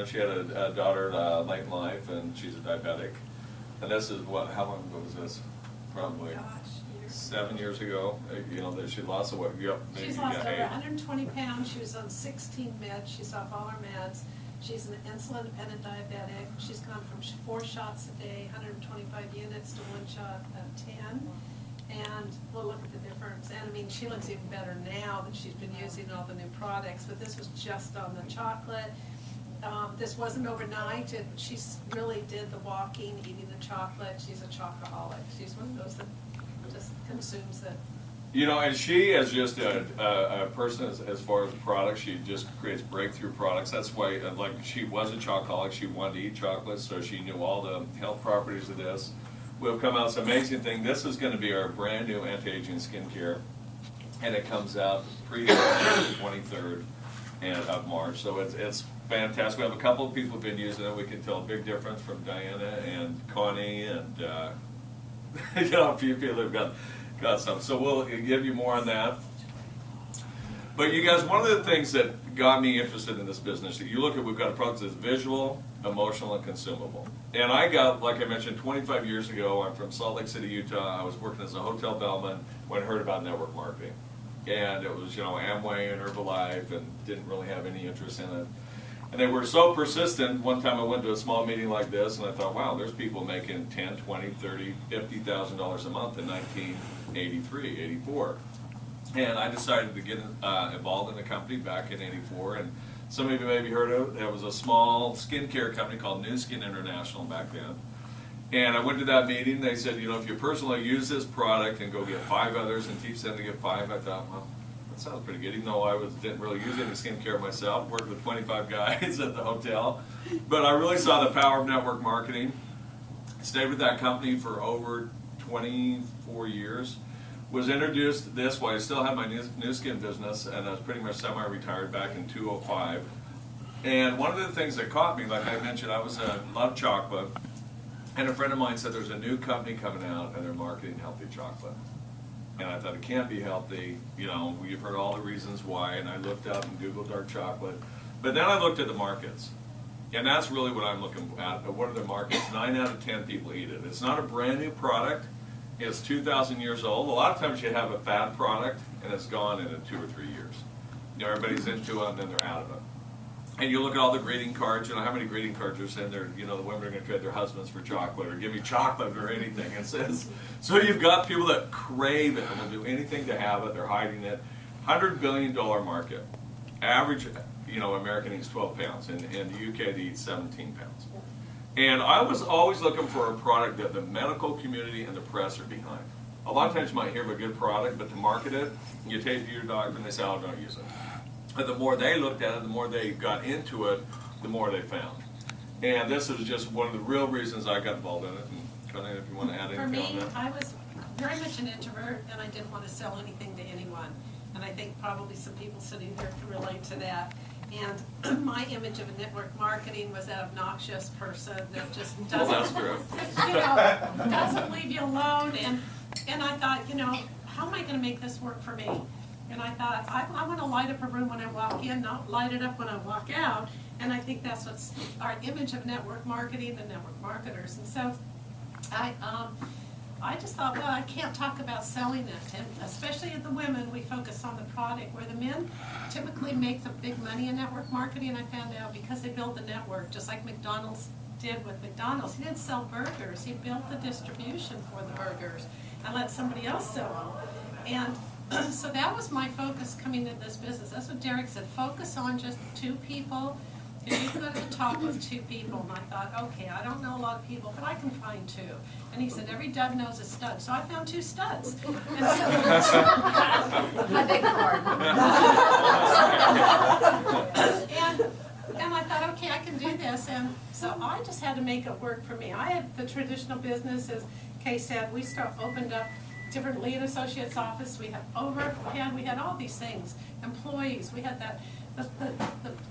know, she had a daughter late in life, and she's a diabetic. And this is what? How long ago was this? Probably 7 years ago. You know, that she lost the weight. Yep, She's lost over 120 pounds. She was on 16 meds. She's off all her meds. She's an insulin-dependent diabetic. She's gone from 4 shots a day, 125 units, to 1 shot of 10. And we'll look at the difference. And I mean, she looks even better now that she's been using all the new products. But this was just on the chocolate. This wasn't overnight. She's really did the walking, eating the chocolate. She's a chocoholic. She's one of those that just consumes it. You know, and she is just a person as far as products. She just creates breakthrough products. That's why, like, she was a chocoholic. She wanted to eat chocolate, so she knew all the health properties of this. We've come out with this amazing thing. This is going to be our brand new anti-aging skincare, and it comes out the 23rd of March. So it's fantastic. We have a couple of people who've been using it. We can tell a big difference from Diana and Connie, and you know, a few people have got some. So we'll give you more on that. But you guys, one of the things that got me interested in this business, you look at, we've got a product that's visual, emotional, and consumable. And I got, like I mentioned, 25 years ago, I'm from Salt Lake City, Utah. I was working as a hotel bellman when I heard about network marketing. And it was, you know, Amway and Herbalife, and didn't really have any interest in it. And they were so persistent. One time I went to a small meeting like this, and I thought, wow, there's people making $10, $20, $30, $50,000 a month in 1983, 84. And I decided to get involved in the company back in 84. And some of you maybe heard of it. There was a small skincare company called New Skin International back then. And I went to that meeting. They said, you know, if you personally use this product and go get 5 others and teach them to get 5, I thought, well, that sounds pretty good. Even though I didn't really use any skincare myself, worked with 25 guys at the hotel. But I really saw the power of network marketing. Stayed with that company for over 24 years. Was introduced this way. I still have my new skin business, and I was pretty much semi-retired back in 2005. And one of the things that caught me, like I mentioned, I loved chocolate. And a friend of mine said there's a new company coming out, and they're marketing healthy chocolate. And I thought, it can't be healthy. You know, you've heard all the reasons why, and I looked up and Googled dark chocolate. But then I looked at the markets. And that's really what I'm looking at. What are the markets? 9 out of 10 people eat it. It's not a brand new product. It's 2,000 years old. A lot of times you have a fad product, and it's gone in 2 or 3 years. You know, everybody's into it, and then they're out of it. And you look at all the greeting cards, you know, how many greeting cards are saying they're, you know, the women are going to trade their husbands for chocolate, or give me chocolate or anything. It says, so you've got people that crave it and will do anything to have it. They're hiding it. $100 billion market. Average, you know, American eats 12 pounds. In the UK, they eat 17 pounds. And I was always looking for a product that the medical community and the press are behind. A lot of times you might hear of a good product, but to market it, you take it to your doctor and they say, oh, don't use it. But the more they looked at it, the more they got into it, the more they found. And this is just one of the real reasons I got involved in it. And Connie, if you want to add anything on that. For me, I was very much an introvert, and I didn't want to sell anything to anyone. And I think probably some people sitting here can relate to that. And my image of a network marketing was that obnoxious person that just doesn't, you know, doesn't leave you alone. And I thought, you know, how am I going to make this work for me? And I thought, I want to light up a room when I walk in, not light it up when I walk out. And I think that's what's our image of network marketing and network marketers. And so I just thought, well, I can't talk about selling it. And especially at the women, we focus on the product, where the men typically make the big money in network marketing, I found out, because they build the network, just like McDonald's did with McDonald's. He didn't sell burgers. He built the distribution for the burgers and let somebody else sell them. And so that was my focus coming into this business. That's what Derrick said, focus on just 2 people. If you go to the top with 2 people, and I thought, okay, I don't know a lot of people, but I can find 2. And he said, every dud knows a stud. So I found 2 studs. And so, I beg your pardon. and I thought, okay, I can do this. And so I just had to make it work for me. I had the traditional business, as Kay said, we opened up different lead associates office. We had all these things, employees. We had the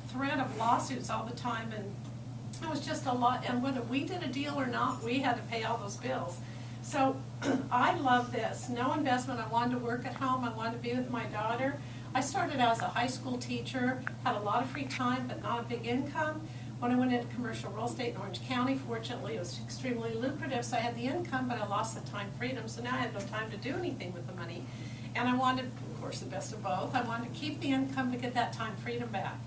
threat of lawsuits all the time, and it was just a lot. And whether we did a deal or not, we had to pay all those bills. So I love this. No investment. I wanted to work at home. I wanted to be with my daughter. I started out as a high school teacher, had a lot of free time, but not a big income. When I went into commercial real estate in Orange County, fortunately, it was extremely lucrative, so I had the income, but I lost the time freedom, so now I had no time to do anything with the money. And I wanted, of course, the best of both. I wanted to keep the income to get that time freedom back.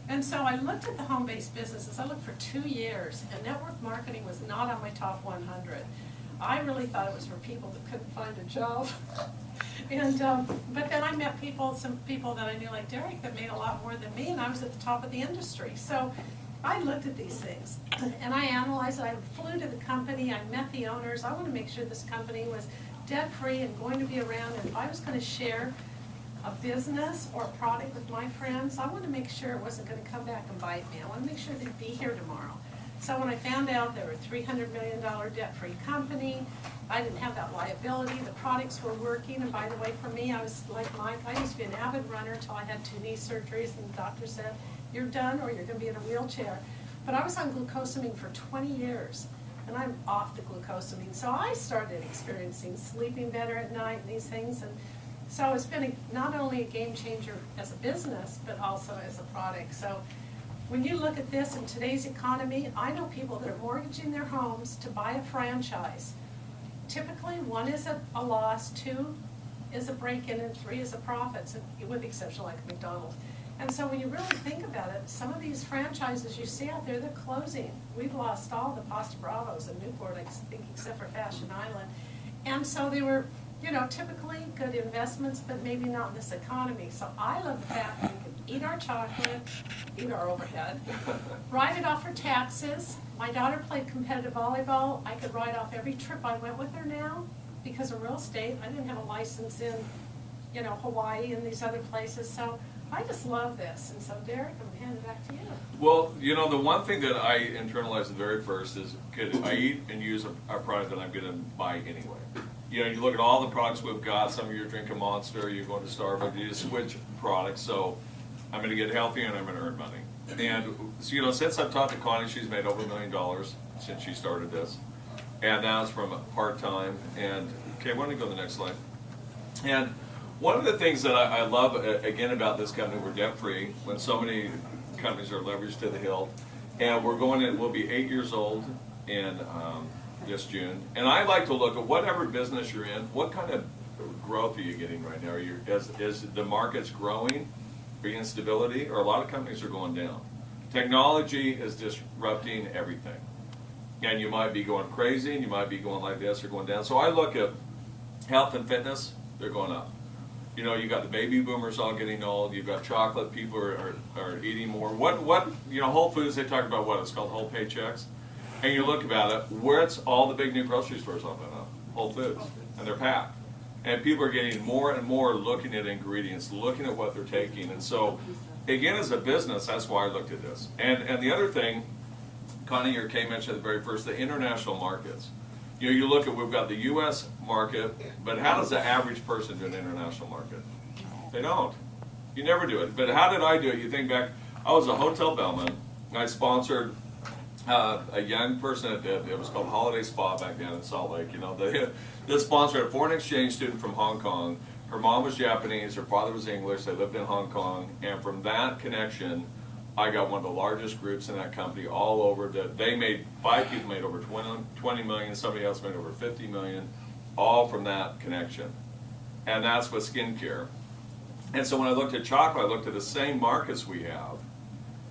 And so I looked at the home-based businesses. I looked for 2 years, and network marketing was not on my top 100. I really thought it was for people that couldn't find a job. And but then I met some people that I knew, like Derrick, that made a lot more than me, and I was at the top of the industry. So I looked at these things, and I analyzed it. I flew to the company. I met the owners. I want to make sure this company was debt-free and going to be around. And if I was going to share a business or a product with my friends, I want to make sure it wasn't going to come back and bite me. I want to make sure they'd be here tomorrow. So when I found out they were a $300 million debt-free company, I didn't have that liability, the products were working, and by the way, for me, I was like Mike, I used to be an avid runner until I had 2 knee surgeries, and the doctor said, you're done or you're going to be in a wheelchair. But I was on glucosamine for 20 years, and I'm off the glucosamine. So I started experiencing sleeping better at night and these things, and so it's been not only a game changer as a business, but also as a product. So when you look at this in today's economy, I know people that are mortgaging their homes to buy a franchise. Typically, 1 is a loss, 2 is a break-in, and 3 is a profit, so, with the exception like McDonald's. And so when you really think about it, some of these franchises you see out there, they're closing. We've lost all the Pasta Bravos in Newport, I think, except for Fashion Island. And so they were, you know, typically good investments, but maybe not in this economy. So I love the fact that we can eat our chocolate, eat our overhead, write it off for taxes. My daughter played competitive volleyball. I could write off every trip I went with her now because of real estate. I didn't have a license in, you know, Hawaii and these other places. So I just love this. And so Derrick, I'm going to hand it back to you. Well, you know, the one thing that I internalized the very first is, could I eat and use a product that I'm going to buy anyway? You know, you look at all the products we've got. Some of you are drinking Monster, you're going to Starbucks, you just switch products. So I'm going to get healthy and I'm going to earn money. And so, you know, since I've talked to Connie, she's made over $1 million since she started this. And now it's from part-time. And, okay, why don't you go to the next slide? And one of the things that I love, again, about this company, we're debt-free, when so many companies are leveraged to the hilt. And we're going in, we'll be 8 years old in this June. And I like to look at whatever business you're in, what kind of growth are you getting right now? Is the market's growing? Are you in stability? Or a lot of companies are going down. Technology is disrupting everything. And you might be going crazy, and you might be going like this or going down. So I look at health and fitness, they're going up. You know, you got the baby boomers all getting old. You've got chocolate. People are eating more. What you know, Whole Foods, they talk about what it's called, whole paychecks. And you look about it, where's all the big new grocery stores open up? Whole Foods, and they're packed. And people are getting more and more looking at ingredients, looking at what they're taking. And so, again, as a business, that's why I looked at this. And the other thing, Connie or Kay mentioned at the very first, the international markets. You know, you look at, we've got the U.S. market, but how does the average person do an international market? They don't. You never do it. But how did I do it? You think back, I was a hotel bellman. I sponsored a young person that did, it was called Holiday Spa back down in Salt Lake. You know, they sponsored a foreign exchange student from Hong Kong. Her mom was Japanese, her father was English, they lived in Hong Kong, and from that connection, I got one of the largest groups in that company all over. They made, 5 people made over 20 million, somebody else made over 50 million, all from that connection. And that's with skincare. And so when I looked at chocolate, I looked at the same markets we have,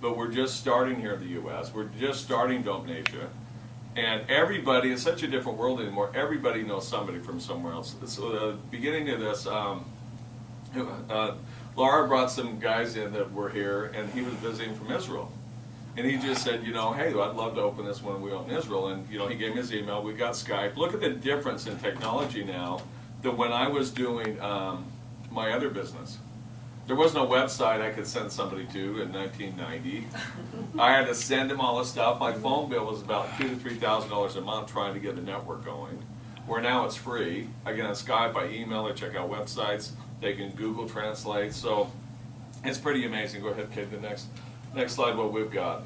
but we're just starting here in the U.S. We're just starting to open Asia. And everybody, it's such a different world anymore, everybody knows somebody from somewhere else. So the beginning of this, Laura brought some guys in that were here, and he was visiting from Israel. And he just said, you know, hey, I'd love to open this when we open Israel. And, you know, he gave me his email, we got Skype. Look at the difference in technology now than when I was doing my other business. There was no website I could send somebody to in 1990. I had to send them all this stuff. My phone bill was about $2,000 to $3,000 a month trying to get the network going. Where now it's free. I get on Skype, I email, I check out websites. They can Google Translate. So it's pretty amazing. Go ahead, Kate, the next slide, what we've got.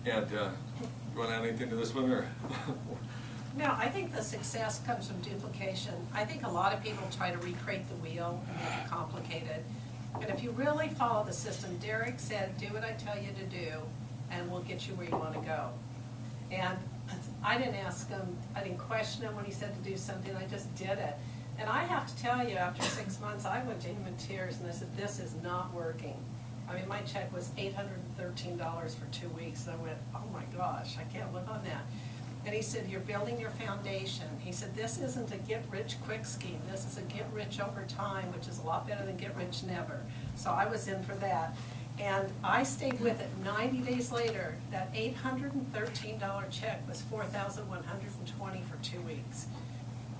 And you want to add anything to this one? Or? No, I think the success comes from duplication. I think a lot of people try to recreate the wheel and make it complicated. And if you really follow the system, Derrick said, do what I tell you to do, and we'll get you where you want to go. And I didn't ask him, I didn't question him when he said to do something, I just did it. And I have to tell you, after 6 months, I went to him in tears and I said, this is not working. I mean, my check was $813 for 2 weeks, and I went, oh my gosh, I can't live on that. And he said, you're building your foundation. He said, this isn't a get-rich-quick scheme. This is a get-rich-over-time, which is a lot better than get-rich-never. So I was in for that. And I stayed with it. 90 days later, that $813 check was $4,120 for 2 weeks.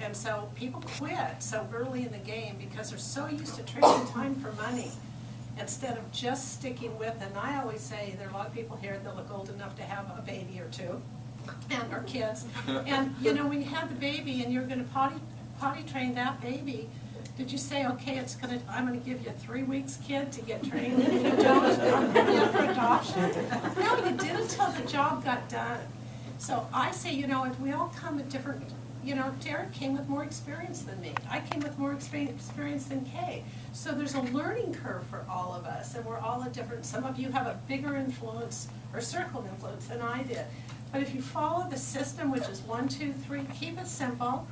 And so people quit so early in the game because they're so used to trading time for money instead of just sticking with it. And I always say there are a lot of people here that look old enough to have a baby or two, and our kids. And you know, when you have the baby and you're going to potty train that baby, did you say, okay, I'm going to give you 3 weeks, kid, to get trained? If you don't, I'm putting you up for adoption. No, you did until the job got done. So I say, you know, if we all come at different, you know, Derrick came with more experience than me. I came with more experience than Kay. So there's a learning curve for all of us, and we're all at different, some of you have a bigger influence or circle of influence than I did. But if you follow the system, which is 1, 2, 3, keep it simple,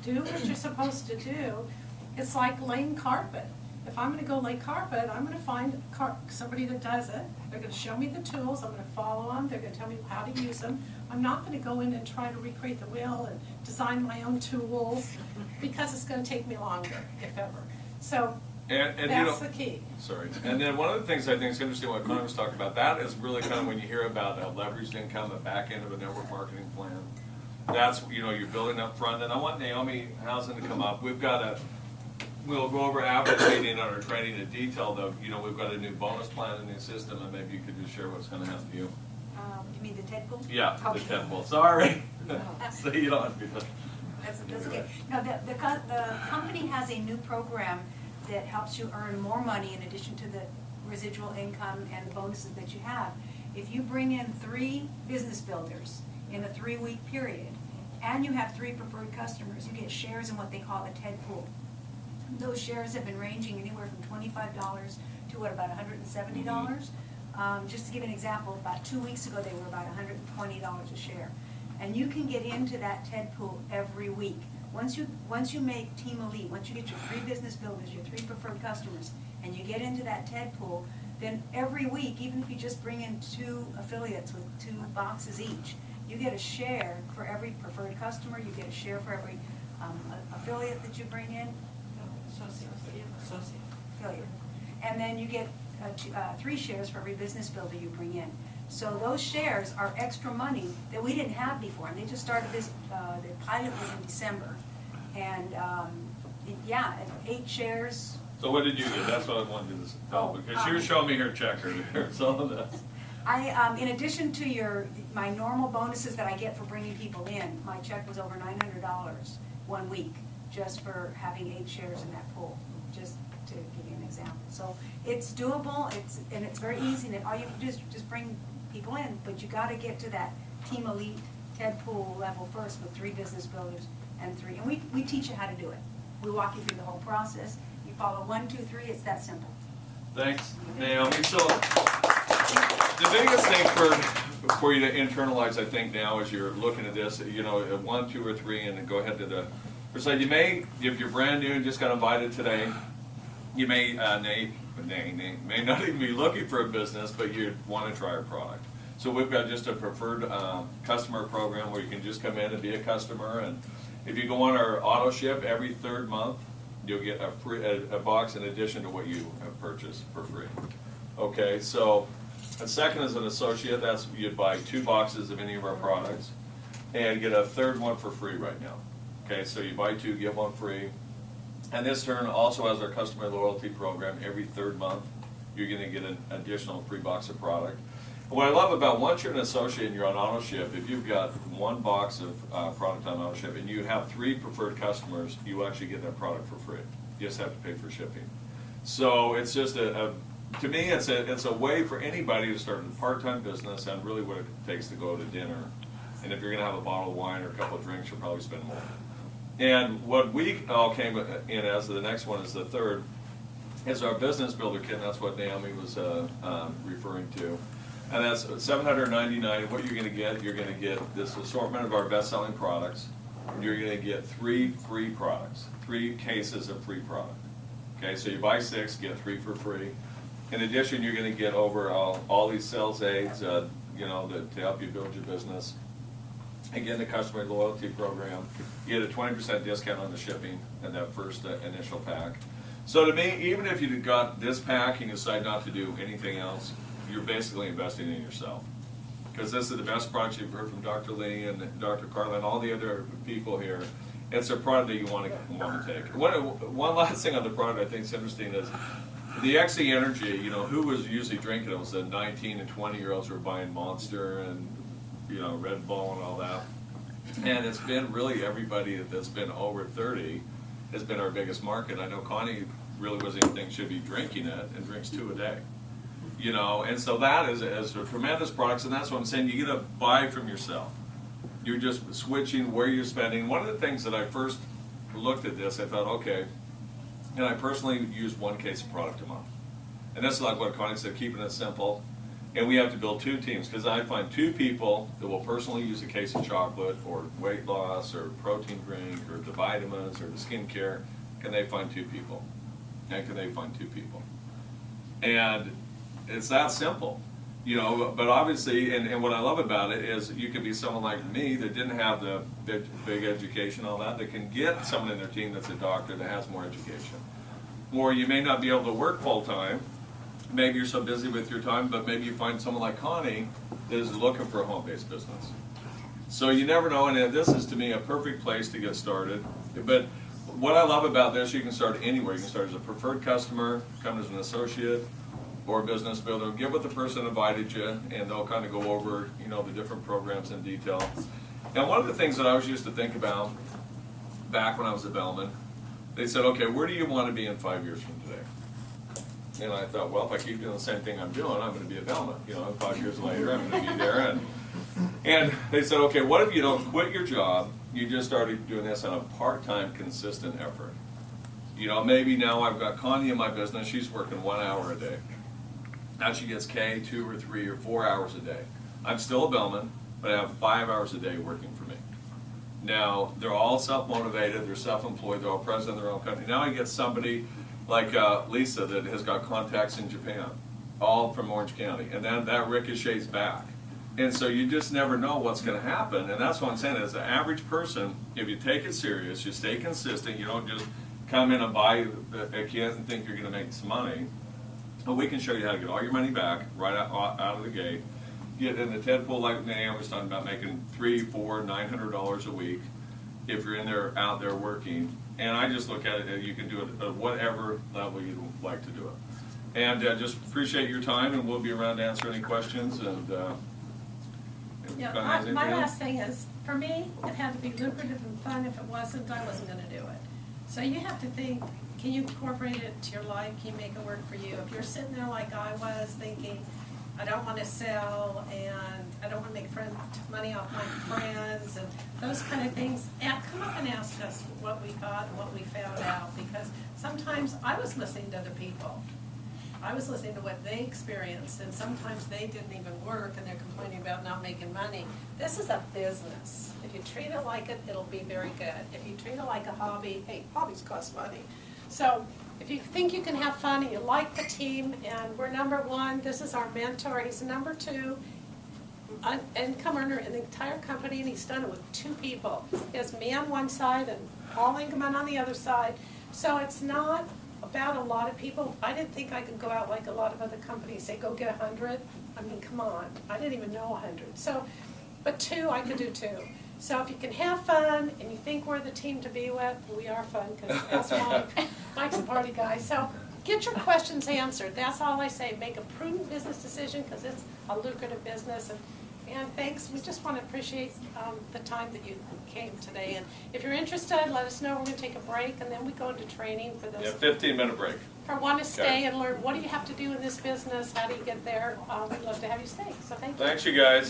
do what you're supposed to do. It's like laying carpet. If I'm going to go lay carpet, I'm going to find somebody that does it. They're going to show me the tools. I'm going to follow them. They're going to tell me how to use them. I'm not going to go in and try to recreate the wheel and design my own tools because it's going to take me longer, if ever. So and that's you know, the key. Sorry. And then one of the things I think is interesting what Connie was talking about, that is really kind of when you hear about leveraged income, the back end of a network marketing plan. That's, you know, you're building up front. And I want Naomi Housen to come up. We'll go over advocating on our training in detail, though. You know, we've got a new bonus plan in the system, and maybe you could just share what's going to happen to you. You mean the TED pool? Yeah, Okay. the temple. Sorry. So you don't have to be That's okay. No, the company has a new program that helps you earn more money in addition to the residual income and the bonuses that you have. If you bring in 3 business builders in a 3-week period, and you have 3 preferred customers, you get shares in what they call the TED pool. Those shares have been ranging anywhere from $25 to about $170. Just to give an example, about 2 weeks ago they were about $120 a share. And you can get into that TED pool every week. Once you make Team Elite, once you get your 3 business builders, your 3 preferred customers, and you get into that TED pool, then every week, even if you just bring in 2 affiliates with 2 boxes each, you get a share for every preferred customer, you get a share for every affiliate that you bring in. Affiliate. And then you get 3 shares for every business builder you bring in. So those shares are extra money that we didn't have before. And they just started this, the pilot was in December. And yeah, 8 shares. So what did you get? That's what I wanted to tell, because she was showing me her check earlier. So that's. In addition to my normal bonuses that I get for bringing people in, my check was over $900 1 week just for having 8 shares in that pool, just to give you an example. So it's doable, it's very easy, and all you have to do is just bring people in, but you got to get to that Team Elite TED pool level first with 3 business builders and 3. And we teach you how to do it. We walk you through the whole process. You follow 1, 2, 3. It's that simple. Thanks, Naomi. So the biggest thing for you to internalize, I think, now as you're looking at this, you know, 1, 2, or 3, and then go ahead to the first side. You may, if you're brand new and just got invited today, you may may not even be looking for a business, but you want to try our product. So we've got just a preferred customer program where you can just come in and be a customer, and if you go on our auto ship every 3rd month, you'll get a box in addition to what you have purchased for free. Okay, so and second, as an associate, that's you'd buy 2 boxes of any of our products and get a 3rd one for free right now. Okay, so you buy 2, get 1 free. And this turn also has our customer loyalty program. Every 3rd month, you're going to get an additional free box of product. And what I love about once you're an associate and you're on auto ship, if you've got 1 box of product on auto ship and you have 3 preferred customers, you actually get that product for free. You just have to pay for shipping. So it's just to me, it's a way for anybody to start a part-time business and really what it takes to go to dinner. And if you're going to have a bottle of wine or a couple of drinks, you'll probably spend more. And what we all came in as the next one is the 3rd, is our business builder kit, and that's what Naomi was referring to. And that's $799. What you're going to get this assortment of our best-selling products. You're going to get 3 free products, 3 cases of free product. Okay, so you buy 6, get 3 for free. In addition, you're going to get over all these sales aids, you know, to help you build your business. Again, the customer loyalty program. You get a 20% discount on the shipping in that first initial pack. So to me, even if you got this pack and you decide not to do anything else, you're basically investing in yourself. Because this is the best product you've heard from Dr. Lee and Dr. Carla and all the other people here. It's a product that you want to take. One last thing on the product I think is interesting is the XE Energy. You know, who was usually drinking it? It was the 19 and 20-year-olds who were buying Monster and, you know, Red Bull and all that. And it's been really everybody that's been over 30 has been our biggest market. I know Connie really wasn't even think should be drinking it and drinks 2 a day. You know, and so that is a tremendous product, and that's what I'm saying. You get to buy from yourself. You're just switching where you're spending. One of the things that I first looked at this, I thought, okay, and I personally use 1 case of product a month. And that's like what Connie said, keeping it simple. And we have to build 2 teams, because I find 2 people that will personally use a case of chocolate or weight loss or protein drink or the vitamins or the skincare. Can they find 2 people? And can they find 2 people? And it's that simple, you know, but obviously, and what I love about it is you can be someone like me that didn't have the big education, all that can get someone in their team that's a doctor that has more education. Or you may not be able to work full time, maybe you're so busy with your time, but maybe you find someone like Connie that is looking for a home-based business. So you never know, and this is to me a perfect place to get started. But what I love about this, you can start anywhere. You can start as a preferred customer, come as an associate, or a business builder. Get with the person invited you, and they'll kind of go over, you know, the different programs in detail. And one of the things that I was used to think about back when I was at Bellman, they said, okay, where do you want to be in 5 years from today? And I thought, well, if I keep doing the same thing I'm doing, I'm going to be at Bellman. You know, 5 years later, I'm going to be there. And they said, okay, what if you don't quit your job? You just started doing this on a part-time, consistent effort. You know, maybe now I've got Connie in my business. She's working 1 hour a day. Now she gets K 2 or 3 or 4 hours a day. I'm still a Bellman, but I have 5 hours a day working for me. Now, they're all self-motivated, they're self-employed, they're all president of their own company. Now I get somebody like Lisa that has got contacts in Japan, all from Orange County, and then that ricochets back. And so you just never know what's going to happen, and that's what I'm saying. As an average person, if you take it serious, you stay consistent, you don't just come in and buy a kit and think you're going to make some money. But we can show you how to get all your money back right out of the gate. Get in the Ted pool like Naomi was talking about, making $300, $400, $900 a week if you're in there, out there working. And I just look at it, you can do it at whatever level you'd like to do it. And just appreciate your time, and we'll be around to answer any questions. And yeah, my last thing is, for me, it had to be lucrative and fun. If it wasn't, I wasn't going to do it. So you have to think, can you incorporate it to your life? Can you make it work for you? If you're sitting there like I was thinking, I don't want to sell and I don't want to make money off my friends and those kind of things, come up and ask us what we thought and what we found out, because sometimes I was listening to other people. I was listening to what they experienced, and sometimes they didn't even work and they're complaining about not making money. This is a business. If you treat it like it, it'll be very good. If you treat it like a hobby, hey, hobbies cost money. So if you think you can have fun and you like the team, and we're #1, this is our mentor, he's #2 income earner in the entire company, and he's done it with 2 people. He has me on one side and Paul Ingeman on the other side. So it's not about a lot of people. I didn't think I could go out like a lot of other companies, say go get 100. I mean, come on, I didn't even know 100. So, but 2, I could do 2. So if you can have fun and you think we're the team to be with, we are fun, because that's Mike. Mike's a party guy. So get your questions answered. That's all I say. Make a prudent business decision, because it's a lucrative business. And thanks. We just want to appreciate the time that you came today. And if you're interested, let us know. We're going to take a break, and then we go into training for those. Yeah, 15-minute break. For want to stay and learn what do you have to do in this business, how do you get there. We'd love to have you stay. So thank you. Thanks, you guys.